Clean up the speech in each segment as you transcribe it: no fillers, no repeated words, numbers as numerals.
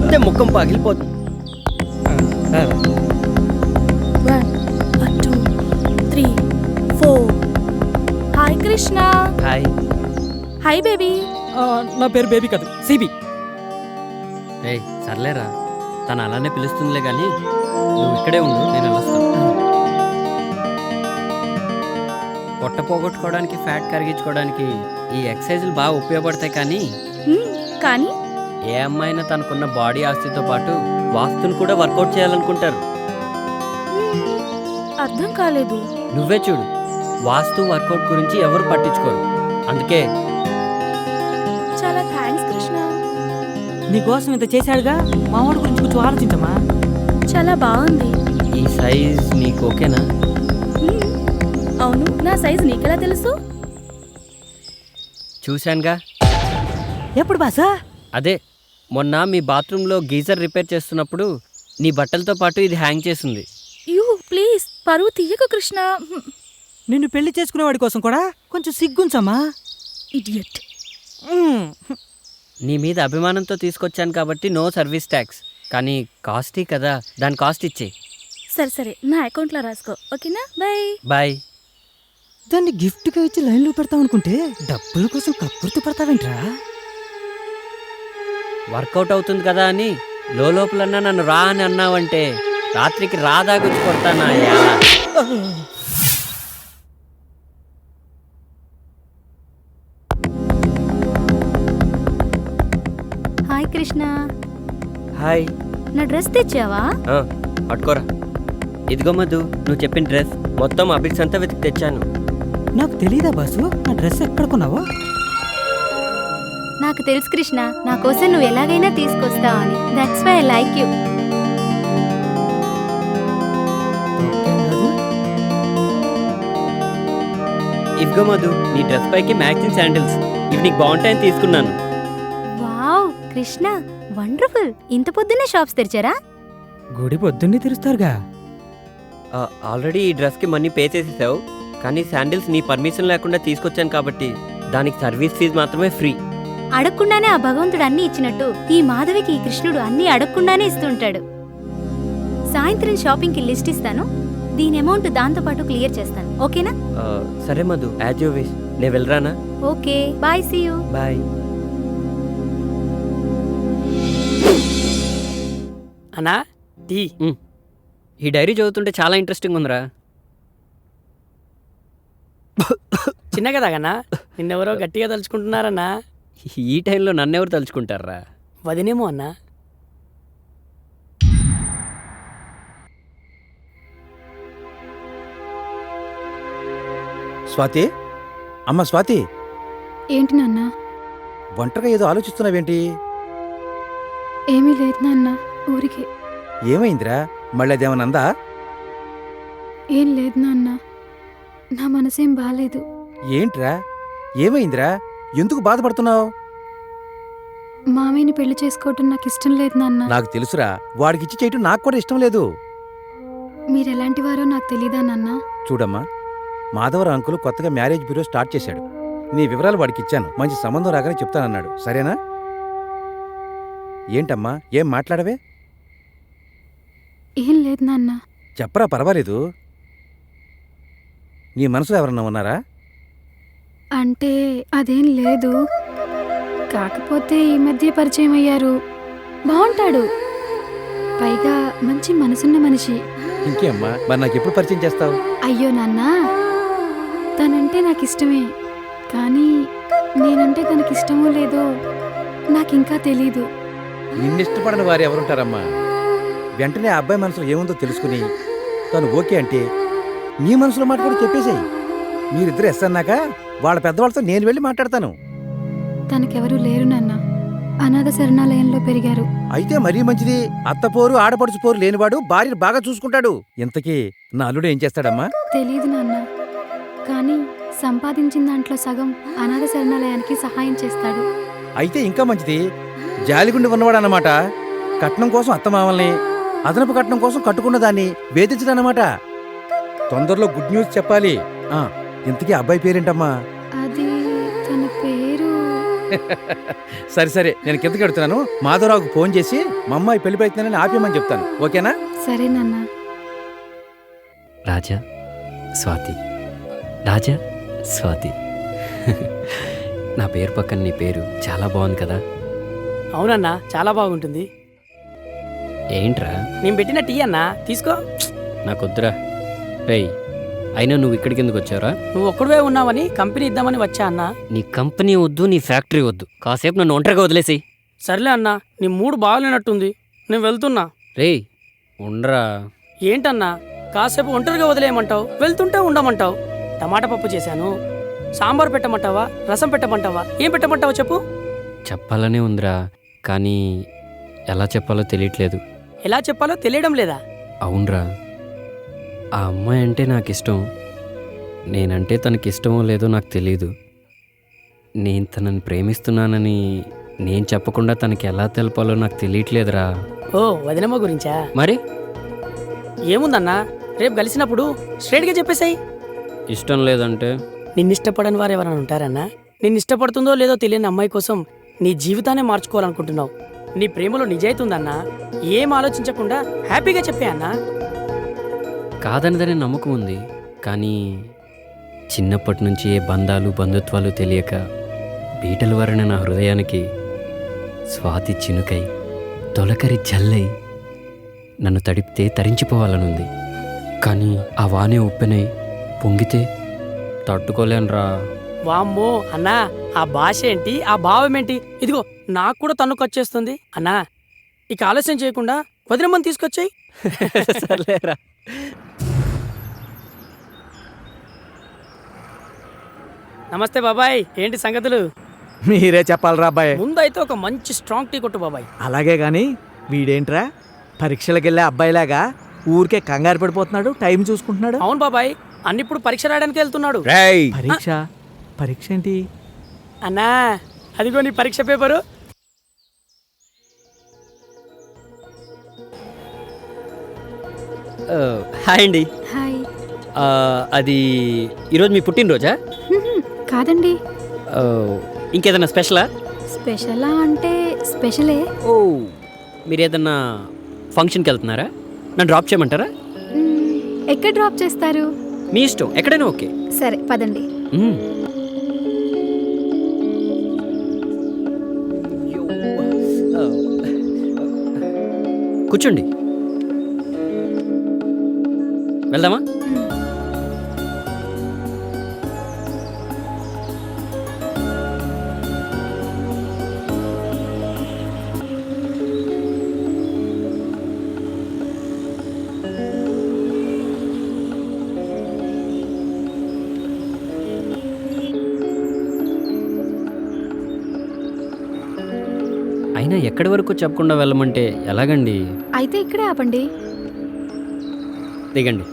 చూస్తే ముఖం పగిలిపోతుంది. 1 2 3 4. Hi Krishna. Hi. Hi baby. నా పేరు బేబీ కాదు, సిబి. ఏయ్ సర్లేరా, తను అలానే పిలుస్తుందిలే కానీ నువ్వు ఇక్కడే ఉండు, నేను వెళ్ళొస్తాను. పొట్ట పోగొట్టుకోవడానికి, ఫ్యాట్ కరిగించుకోవడానికి ఈ ఎక్సర్సైజులు బాగా ఉపయోగపడతాయి. కానీ ఏ అమ్మాయినా తనకున్న బాడీ ఆస్తితో పాటు వాస్తుని కూడా వర్కౌట్ చేయాలనుకుంటారు. అర్థం కాలేదు. నువ్వే చూడు, వాస్తు వర్కౌట్ గురించి ఎవరు పట్టించుకోరు. అందుకే చాలా థ్యాంక్స్ కృష్ణ. నీకోసం ఇంత చేశాడుగా, మా వాడి గురించి కొంచెం ఆలోచించమ్మా. చాలా బాగుంది. ఈ సైజ్ నీకు ఓకేనా? అవును, నా సైజ్ నీకెలా తెలుసు? చూశానుగా. ఎప్పుడు బాసా? అదే మొన్న మీ బాత్రూంలో గీజర్ రిపేర్ చేస్తున్నప్పుడు నీ బట్టలతో పాటు ఇది హ్యాంగ్ చేసింది. యూ ప్లీజ్, పరువు తీయకు కృష్ణ. నిన్ను పెళ్లి చేసుకునేవాడి కోసం కూడా కొంచెం సిగ్గుంచమ్మా. ఇడియట్. నీ మీద అభిమానంతో తీసుకొచ్చాను కాబట్టి నో సర్వీస్ ట్యాక్స్, కానీ కాస్టీ కదా, దాని కాస్ట్ ఇచ్చే. సరే సరే, నా అకౌంట్లో రాసుకో, ఓకేనా? Bye bye. దాన్ని గిఫ్ట్గా ఇచ్చి లైన్లో పెడతావు అనుకుంటే డబ్బుల కోసం కక్కుర్తి పడతావేంట్రా? వర్కౌట్ అవుతుంది కదా అని లోపలన్నా నన్ను రా అని అన్నావంటే రాత్రికి రాదాగుచ్చి కొడతానా? హాయ్ కృష్ణ. హాయ్. నా డ్రెస్ తెచ్చావా? పట్టుకోరా. ఇదిగో మధు, నువ్వు చెప్పిన డ్రెస్ మొత్తం అబిడ్స్ అంతా వెతికి తెచ్చాను. నాకు తెలీదా బాసు, నా డ్రెస్ ఎక్కడ కొన్నావో? నాకు తెలుసు కృష్ణ, నా కోసం నువ్వు ఎలాగైనా తీసుకొస్తావని. That's why I like you. ఇదిగో మధు, నీ డ్రెస్ పైకి మ్యాచింగ్ శాండిల్స్. ఇవి నీకు బాగుంటాయని తీసుకున్నాను. Wow Krishna, wonderful. ఇంత పొద్దున్నే షాప్స్ తెరిచారా? గుడి పొద్దున్నే తెరుస్తారుగా. ఆల్రెడీ ఈ డ్రెస్కి మనీ పే చేసేసావు, కానీ శాండిల్స్ నీ పర్మిషన్ లేకుండా తీసుకొచ్చాను కాబట్టి దానికి సర్వీస్ ఫీజు మాత్రమే ఫ్రీ. అడగకుండానే ఆ భగవంతుడు అన్ని ఇచ్చినట్టు ఈ మాధవికి ఈ కృష్ణుడు అన్ని అడగకుండానే ఇస్తుంటాడు. సాయంత్రం షాపింగ్కి లిస్ట్ ఇస్తాను, దీని అమౌంట్ దాంతో పాటు క్లియర్ చేస్తాను, ఓకేనా? సరే మధు, యాజ్ యూ విష్. నేను వెళ్ళరానా? Okay bye, see you. Bye. అన్నా టీ. ఈ డైరీ చదువుతుంటే చాలా ఇంట్రెస్టింగ్ ఉందిరా. చిన్న కదా కన్నా, నిన్నెవరో గట్టిగా తలుచుకుంటున్నారన్నా. ఈ టైంలో నన్నెవరు తలుచుకుంటారా? వదినేమో అన్నా. స్వాతి, అమ్మ స్వాతి. ఏంటి నాన్న? ఒంటరిగా ఏదో ఆలోచిస్తున్నావేంటి? ఏమీ లేదు నాన్న, ఊరికే. ఏమైందిరా, మళ్ళీ అదేమనందా? ఏం లేదు నాన్న, నా మనసేం బాలేదు. ఏంట్రా, ఏమైందిరా, ఎందుకు బాధపడుతున్నావు? మామయ్యని పెళ్లి చేసుకోవటం నాకు ఇష్టం లేదు నాన్న. నాకు తెలుసురా, వాడికిచ్చి చేయటం నాకు కూడా ఇష్టం లేదు. మీరెలాంటి వారో నాకు తెలీదా నాన్న? చూడమ్మా, మాధవరావు అంకుల్ కొత్తగా మ్యారేజ్ బ్యూరో స్టార్ట్ చేశాడు. నీ వివరాలు వాడికి ఇచ్చాను, మంచి సంబంధం రాగానే చెప్తానన్నాడు, సరేనా? ఏంటమ్మా, ఏం మాట్లాడవే? ఏం లేదు నాన్న. చెప్పరా, పర్వాలేదు. నీ మనసులో ఎవరన్నా ఉన్నారా? అంటే అదేం లేదు, కాకపోతే ఈ మధ్య పరిచయం అయ్యారు. బాగుంటాడు, పైగా మంచి మనసున్న మనిషి. ఇంకేమ్మా, మరి నాకు ఎప్పుడు పరిచయం చేస్తావు? అయ్యో నాన్న, తనంటే నాకు ఇష్టమే, కానీ నేనంటే తనకిష్టమో లేదో నాకింకా తెలీదు. నిన్నిష్టపడని వారు ఎవరుంటారమ్మా? వెంటనే ఆ అబ్బాయి మనసులో ఏముందో తెలుసుకుని తను ఓకే అంటే నీ మనసులో మాట కూడా చెప్పేసేయి. మీరిద్దరు ఎస్ అన్నాక వాళ్ళ పెద్దవాళ్ళతో నేను వెళ్ళి మాట్లాడతాను. తనకెవరూ లేరు నాన్న, అనాథ శరణాలయంలో పెరిగారు. అయితే మరీ మంచిది. అత్తపోరు ఆడపడుచు పోరు లేనివాడు భార్యను బాగా చూసుకుంటాడు. ఇంతకీ నా అల్లుడు ఏం చేస్తాడమ్మా? తెలీదు నాన్న, కానీ సంపాదించిన దాంట్లో సగం అనాథ శరణాలయానికి సహాయం చేస్తాడు. అయితే ఇంకా మంచిది. జాలిగుండి ఉన్నవాడు అన్నమాట. కట్నం కోసం అత్తమామల్ని, అదనపు కట్నం కోసం కట్టుకున్న దాన్ని వేధించడన్నమాట. తొందరలో గుడ్ న్యూస్ చెప్పాలి. ఇంతకీ అబ్బాయి పేరేంటమ్మా? అది తన పేరు సరే సరే, నేను కిందకి వెళ్తున్నాను. మాధవరావుకు ఫోన్ చేసి మా అమ్మాయి పెళ్లి ప్రయత్నాన్ని ఆపేయమని చెప్తాను. ఓకేనా? సరే నాన్న. రాజా స్వాతి, రాజా స్వాతి. నా పేరు పక్కన నీ పేరు చాలా బాగుంది కదా. అవునన్నా, చాలా బాగుంటుంది. ఏంట్రా? నేను పెట్టిన టీ అన్నా, తీసుకో. నాకొద్దురా. రేయ్, అయినా నువ్వు ఇక్కడికి ఎందుకు వచ్చావురా? నువ్వు ఒక్కడివే ఉన్నావని కంపెనీ ఇద్దామని వచ్చా అన్నా. నీ కంపెనీ వద్దు, నీ ఫ్యాక్టరీ వద్దు, కాసేపు నన్ను ఒంటరిగా వదిలేసి. సర్లే అన్నా, నీ మూడు బాగాలేనట్టుంది, నేను వెళ్తున్నా. రేయ్ ఉండరా. ఏంటన్నా కాసేపు ఒంటరిగా వదిలేయమంటావు, వెళ్తుంటే ఉండమంటావు. టమాటా పప్పు చేశాను, సాంబార్ పెట్టమంటావా, రసం పెట్టమంటావా, ఏం పెట్టమంటావా చెప్పు. చెప్పాలనే ఉందిరా, కానీ ఎలా చెప్పాలో తెలియట్లేదు. ఎలా చెప్పాలో తెలియడం లేదా? అవునరా, ఆ అమ్మాయి అంటే నాకు ఇష్టం. నేనంటే తనకిష్టమో లేదో నాకు తెలీదు. నేను తనని ప్రేమిస్తున్నానని నేను చెప్పకుండా తనకి ఎలా తెలపాలో నాకు తెలియట్లేదురా. ఓ వదినమ్మ గురించా? మరి ఏముందన్నా, రేపు కలిసినప్పుడు స్ట్రైట్గా చెప్పేసాయి. ఇష్టం లేదంటే? నిన్నిష్టపడని వారు ఎవరైనా ఉంటారన్నా? నిన్నిష్టపడుతుందో లేదో తెలియని అమ్మాయి కోసం నీ జీవితాన్ని మార్చుకోవాలనుకుంటున్నావు. నీ ప్రేమలో నిజాయితీ ఉందన్నా, ఏం ఆలోచించకుండా హ్యాపీగా చెప్పే అన్నా. కాదనదనే నమ్మకం ఉంది, కానీ చిన్నప్పటి నుంచి ఏ బంధాలు బంధుత్వాలు తెలియక బీటలు వరణ నా హృదయానికి స్వాతి చినుకై తొలకరి జల్లై నన్ను తడిపితే తరించిపోవాలనుంది. కానీ ఆ వానే ఉప్పెనై పొంగితే తట్టుకోలేనురా. వామ్మో అన్నా, ఆ భాష ఏంటి, ఆ భావం ఏంటి? ఇదిగో నాకు కూడా తన్నుకు వచ్చేస్తుంది అన్నా. ఇక ఆలస్యం చేయకుండా వదినమ్మని తీసుకొచ్చాయి. సర్లేరా. నమస్తే బాబాయ్, ఏంటి సంగతులు? మీరే చెప్పాలరా అబ్బాయి. ముందైతే ఒక మంచి స్ట్రాంగ్ టీ కొట్టు బాబాయ్. అలాగే గాని వీడేంట్రా పరీక్షలకు వెళ్ళే అబ్బాయిలాగా ఊరికే కంగారు పడిపోతున్నాడు, టైం చూసుకుంటున్నాడు. అవును బాబాయ్, అన్నిప్పుడు పరీక్ష రాయడానికి వెళ్తున్నాడు. రేయ్, పరీక్ష ఏంటి అన్నా? అదిగో నీ పరీక్ష పేపరు. హాయ్ అండి. హాయ్. అది ఈరోజు మీ పుట్టినరోజా? కాదండి. ఇంకేదన్నా స్పెషలా? స్పెషలా అంటే స్పెషలే. ఓ, మీరు ఏదన్నా ఫంక్షన్కి వెళ్తున్నారా? నన్ను డ్రాప్ చేయమంటారా? ఎక్కడ డ్రాప్ చేస్తారు? మీ ఇష్టం, ఎక్కడైనా ఓకే. సరే పదండి. కూర్చోండి, వెళ్దామా? అయినా ఎక్కడి వరకు చెప్పకుండా వెళ్ళమంటే ఎలాగండి? అయితే ఇక్కడే ఆపండి. దిగండి.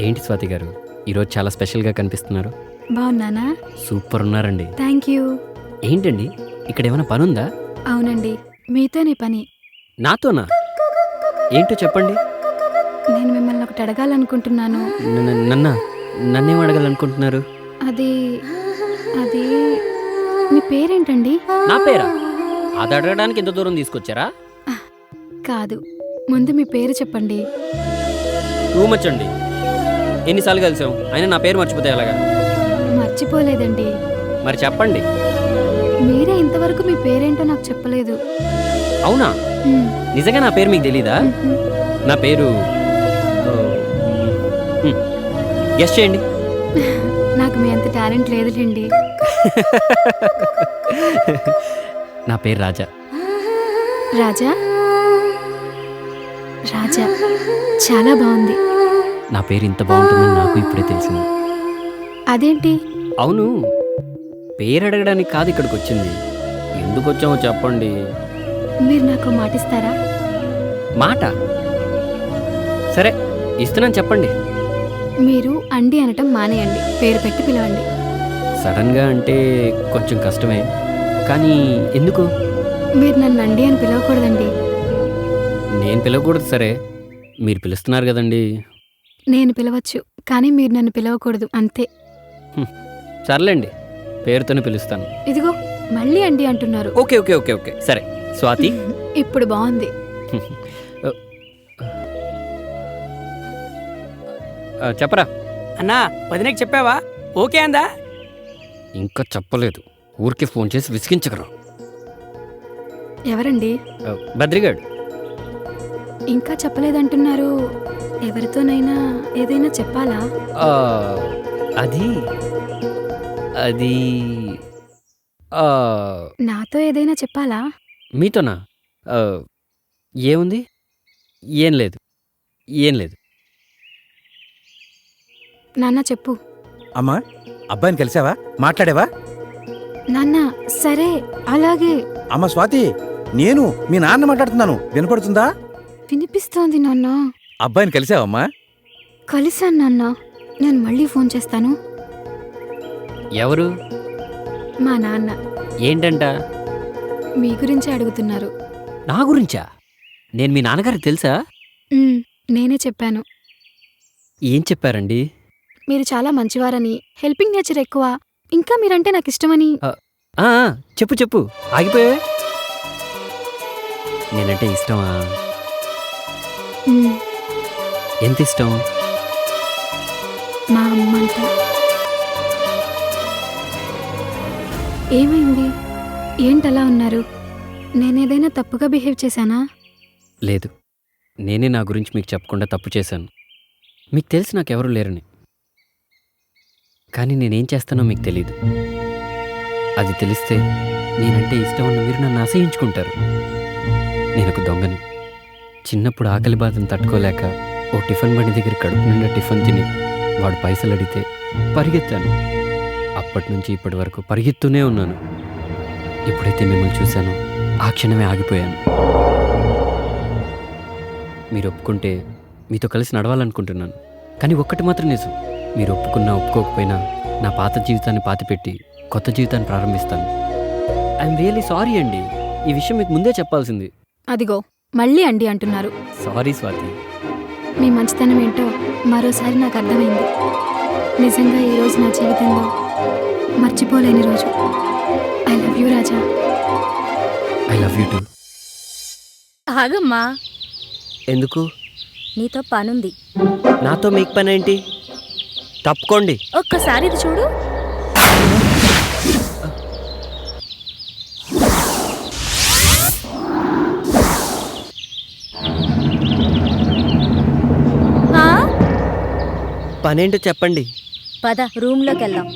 ఏంటి స్వాతి గారు, ఈరోజు చాలా స్పెషల్గా కనిపిస్తున్నారు. బాగున్నానా? సూపర్ ఉన్నారండి. Thank you. ఏంటండి, ఇక్కడ ఏమైనా పని ఉందా? అవునండి, మీతోనే పని. నాతోనా? ఏంటో చెప్పండి. నేను మిమ్మల్ని ఒకటి అడగాలనుకుంటున్నాను. నన్నేం అడగాలనుకుంటున్నారు? అది అది మీ పేరేంటండి? నా పేరా? అది అడగడానికి ఎంత దూరం తీసుకొచ్చారా? కాదు, ముందు మీ పేరు చెప్పండి. టూ మచ్ అండి. ఎన్నిసార్లు కలిసాం, అయినా నా పేరు మర్చిపోతే ఎలాగా? మర్చిపోలేదండి. మరి చెప్పండి. మీరే ఇంతవరకు మీ పేరేంటో నాకు చెప్పలేదు. అవునా? నిజంగా నా పేరు మీకు తెలీదా? నా పేరు గెస్ చేయండి. నాకు మీ అంత టాలెంట్ లేదులేండి. నా పేరు రాజా. రాజా? రాజా చాలా బాగుంది. నా పేరు ఇంత బాగుంటుందని నాకు ఇప్పుడే తెలిసింది. అదేంటి? అవును, పేరు అడగడానికి కాదు ఇక్కడికి వచ్చింది. ఎందుకు వచ్చామో చెప్పండి. మీరు నాకు మాటిస్తారా? మాట? సరే, ఇస్తున్నాను, చెప్పండి. మీరు అండి అనటం మానేయండి, పేరు పెట్టి పిలవండి. సడన్గా అంటే కొంచెం కష్టమే, కానీ ఎందుకు? మీరు నన్ను అండి అని పిలవకూడదండి. నేను పిలవకూడదు సరే, మీరు పిలుస్తున్నారు కదండి. నేను పిలవచ్చు, కానీ మీరు నన్ను పిలవకూడదు అంతే. సర్లేండి, పేరుతోనే పిలుస్తాను. ఇదిగో మళ్ళీ అండి అంటున్నారు. ఓకే ఓకే ఓకే ఓకే సరే. స్వాతి. ఇప్పుడు బాగుంది. చెప్పరా. అన్నా వదినకి చెప్పావా? ఓకే అందా? ఇంకా చెప్పలేదు, ఊరికే ఫోన్ చేసి విసిగించగలరు. ఎవరండి? బద్రిగాడు. ఇంకా చెప్పలేదంటున్నారు. ఎవరితోనైనా ఏదైనా చెప్పాలా? ఆ, అది అది ఆ, నాతో ఏదైనా చెప్పాలా? మీతోనా? ఆ, ఏముంది? ఏం లేదు, ఏం లేదు. నాన్న చెప్పు. అమ్మా, అబ్బాయిని కలిసావా? మాట్లాడావా? నాన్న సరే అలాగే. అమ్మ స్వాతి, నేను మీ నాన్న మాట్లాడుతున్నాను, వినపడుతుందా? వినిపిస్తోంది నాన్న. అబ్బాయిని కలిసావమ్మా? కలిశాను నాన్న. నేను మళ్ళీ ఫోన్ చేస్తాను. ఎవరు? మా నాన్న ఏంటంట? మీ గురించి అడుగుతున్నారు. నా గురించా? నేను మీ నాన్నగారికి తెలుసా? నేనే చెప్పాను. ఏం చెప్పారండి? మీరు చాలా మంచివారని, హెల్పింగ్ నేచర్ ఎక్కువ, ఇంకా మీరంటే నాకు ఇష్టమని. ఆ, చెప్పు చెప్పు, ఆగిపోయావే. నేనంటే ఇష్టమా? మ్, ఎంత ఇష్టం? మా అమ్మంట. ఏమైంది? ఏంటలా ఉన్నారు? నేనేదైనా తప్పుగా బిహేవ్ చేశానా? లేదు, నేనే నా గురించి మీకు చెప్పకుండా తప్పు చేశాను. మీకు తెలిసి నాకెవరూ లేరని. కానీ నేనేం చేస్తానో మీకు తెలీదు. అది తెలిస్తే నేనంటే ఇష్టం ఉన్న మీరు నన్ను అసహించుకుంటారు. నేను ఒక దొంగని. చిన్నప్పుడు ఆకలి బాధను తట్టుకోలేక ఓ టిఫిన్ బండి దగ్గర కడుపు నిండా టిఫిన్ తిని వాడు పైసలు అడిగితే పరిగెత్తాను. అప్పటి నుంచి ఇప్పటి వరకు పరిగెత్తూనే ఉన్నాను. ఎప్పుడైతే మిమ్మల్ని చూశానో ఆ క్షణమే ఆగిపోయాను. మీరు ఒప్పుకుంటే మీతో కలిసి నడవాలనుకుంటున్నాను. కానీ ఒక్కటి మాత్రం నిజం, మీరు ఒప్పుకున్నా ఒప్పుకోకపోయినా నా పాత జీవితాన్ని పాతిపెట్టి కొత్త జీవితాన్ని ప్రారంభిస్తాను. ఐఎమ్ రియల్లీ సారీ అండి, ఈ విషయం మీకు ముందే చెప్పాల్సింది. అదిగో మళ్ళీ అండి అంటున్నారు. సారీ స్వాతి. మీ మంచితనం ఏంటో మరోసారి నాకు అర్థమైంది. నిజంగా ఈరోజు నా జీవితంలో మర్చిపోలేని రోజు. I love you Raja. I love you two. ఆగమ్మా, ఎందుకు? నీతో పనుంది. నాతో మీకు పని ఏంటి? తప్పుకోండి. ఒక్కసారి ఇది చూడు. పనేంటో చెప్పండి. పద రూమ్లోకి వెళ్దాం.